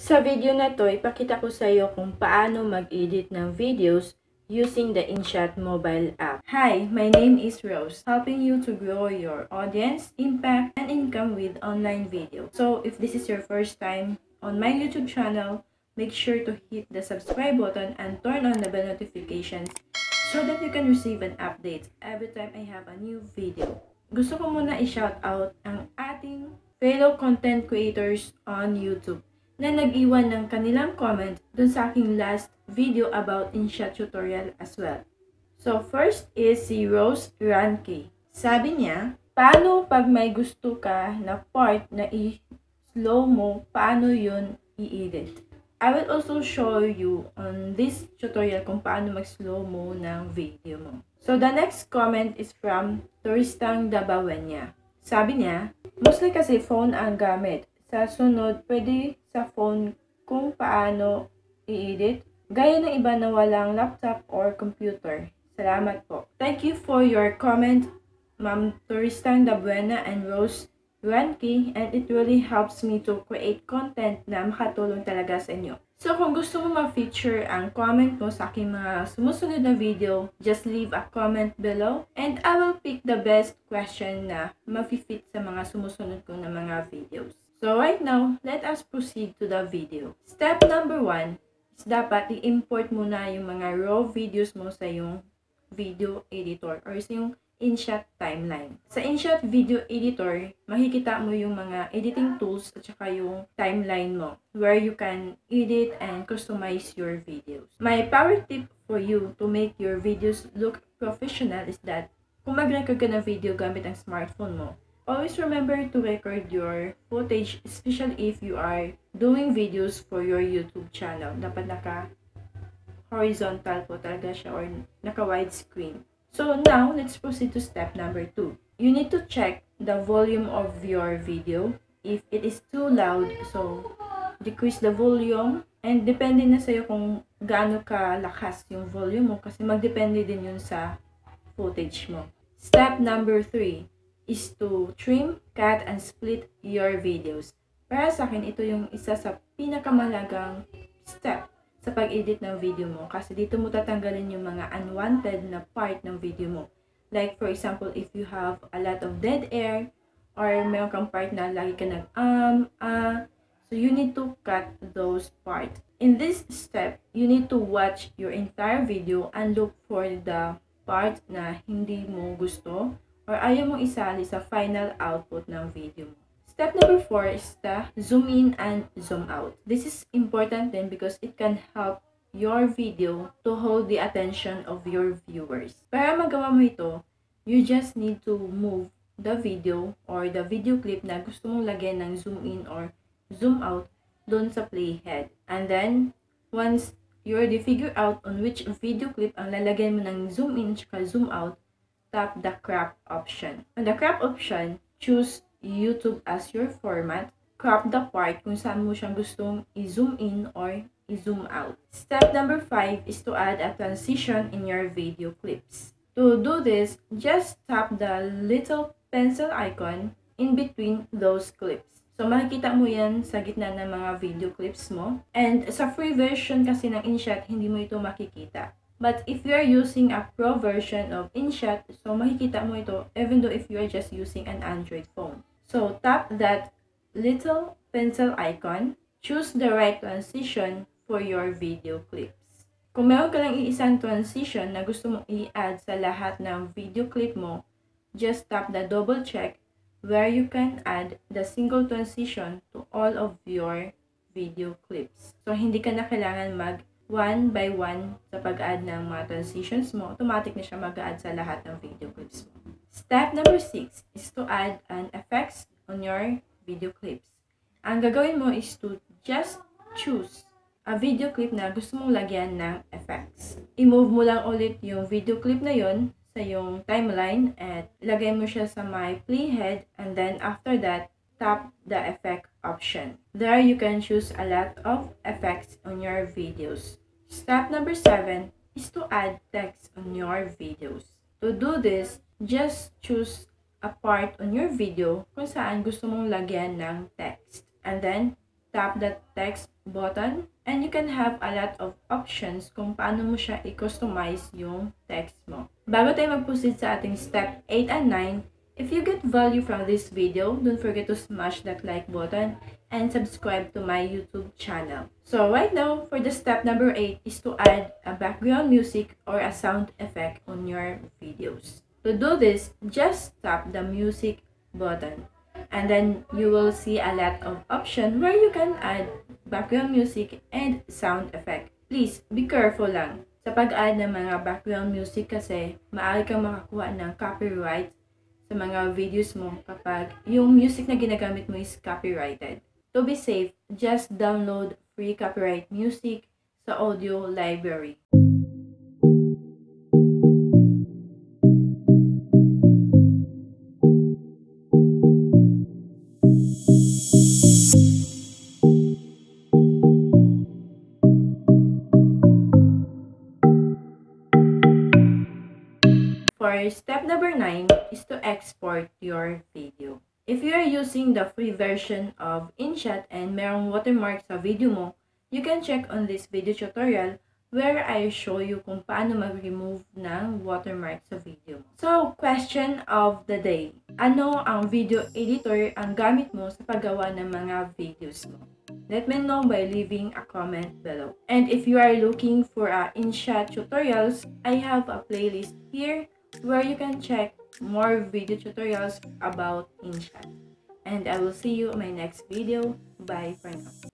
Sa video na to, ipakita ko sa iyo kung paano mag-edit ng videos using the INSHOT mobile app. Hi, my name is Rose, helping you to grow your audience, impact, and income with online video. So, if this is your first time on my YouTube channel, make sure to hit the subscribe button and turn on the bell notifications so that you can receive an update every time I have a new video. Gusto ko muna i-shout out ang ating fellow content creators on YouTube na nag-iwan ng kanilang comment dun sa aking last video about INSHOT tutorial as well. So first is si Rose Ranke. Sabi niya, paano pag may gusto ka na part na i-slow mo, paano yun i-edit? I will also show you on this tutorial kung paano mag-slow mo ng video mo. So the next comment is from Turistang Dabawenya. Sabi niya, mostly kasi phone ang gamit. Sa sunod, pwede sa phone kung paano i-edit, gaya ng iba na walang laptop or computer. Salamat po. Thank you for your comment, Ma'am Turistang Dabuena and Rose Ranke, and it really helps me to create content na makatulong talaga sa inyo. So kung gusto mo ma-feature ang comment mo sa aking mga sumusunod na video, just leave a comment below and I will pick the best question na ma-fit sa mga sumusunod ko na mga videos. So right now, let us proceed to the video. Step number 1 is dapat i-import muna yung mga raw videos mo sa yung video editor or sa yung INSHOT timeline. Sa INSHOT video editor, makikita mo yung mga editing tools at saka yung timeline mo where you can edit and customize your videos. My power tip for you to make your videos look professional is that kung mag-record ka ng video gamit ang smartphone mo, always remember to record your footage, especially if you are doing videos for your YouTube channel. Dapat naka-horizontal po talaga siya or naka-widescreen. So now, let's proceed to step number 2. You need to check the volume of your video. If it is too loud, so decrease the volume. And depende na sa'yo kung gaano kalakas yung volume mo kasi magdepende din yun sa footage mo. Step number 3 is to trim, cut, and split your videos. Para sa akin, ito yung isa sa pinakamalagang step sa pag-edit ng video mo. Kasi dito mo tatanggalin yung mga unwanted na part ng video mo. Like for example, if you have a lot of dead air, or meron kang part na lagi ka so you need to cut those parts. In this step, you need to watch your entire video and look for the part na hindi mo gusto or ayaw mong isali sa final output ng video mo. Step number 4 is the zoom in and zoom out. This is important then because it can help your video to hold the attention of your viewers. Para magawa mo ito, you just need to move the video or the video clip na gusto mong lagyan ng zoom in or zoom out doon sa playhead. And then, once you already figure out on which video clip ang lalagyan mo ng zoom in at zoom out, tap the crop option. On the crop option, choose YouTube as your format. Crop the part kung saan mo siyang gustong i-zoom in or i-zoom out. Step number 5 is to add a transition in your video clips. To do this, just tap the little pencil icon in between those clips. So makikita mo yan sa gitna ng mga video clips mo. And sa free version kasi ng INSHOT, hindi mo ito makikita. But if you are using a pro version of INSHOT, so makikita mo ito even though if you are just using an Android phone. So tap that little pencil icon, choose the right transition for your video clips. Kung meron ka lang iisang transition na gusto mong i-add sa lahat ng video clip mo, just tap the double check where you can add the single transition to all of your video clips. So hindi ka na kailangan mag one by one sa pag-add ng mga transitions mo, automatic na siya mag-add sa lahat ng video clips mo. Step number 6 is to add an effects on your video clips. Ang gagawin mo is to just choose a video clip na gusto mong lagyan ng effects. I-move mo lang ulit yung video clip na yon sa yung timeline at lagay mo siya sa my playhead and then after that, tap the effect option. There you can choose a lot of effects on your videos. Step number 7 is to add text on your videos. To do this, just choose a part on your video kung saan gusto mong lagyan ng text. And then, tap the text button, and you can have a lot of options kung paano mo siya i-customize yung text mo. Bago tayo mag-proceed sa ating step 8 and 9, if you get value from this video, don't forget to smash that like button and subscribe to my YouTube channel. So right now, for the step number 8 is to add a background music or a sound effect on your videos. To do this, just tap the music button and then you will see a lot of options where you can add background music and sound effect. Please, be careful lang. Sa pag-add ng mga background music kasi, maaari kang makakuha ng copyright sa mga videos mo kapag yung music na ginagamit mo is copyrighted. To be safe, just download free copyright music sa audio library. For step number 9 is to export your video. If you are using the free version of INSHOT and merong watermarks sa video mo, you can check on this video tutorial where I show you kung paano mag-remove ng watermark sa video mo. So, question of the day. Ano ang video editor ang gamit mo sa paggawa ng mga videos mo? Let me know by leaving a comment below. And if you are looking for INSHOT tutorials, I have a playlist here where you can check more video tutorials about INSHOT. And I will see you in my next video. Bye for now.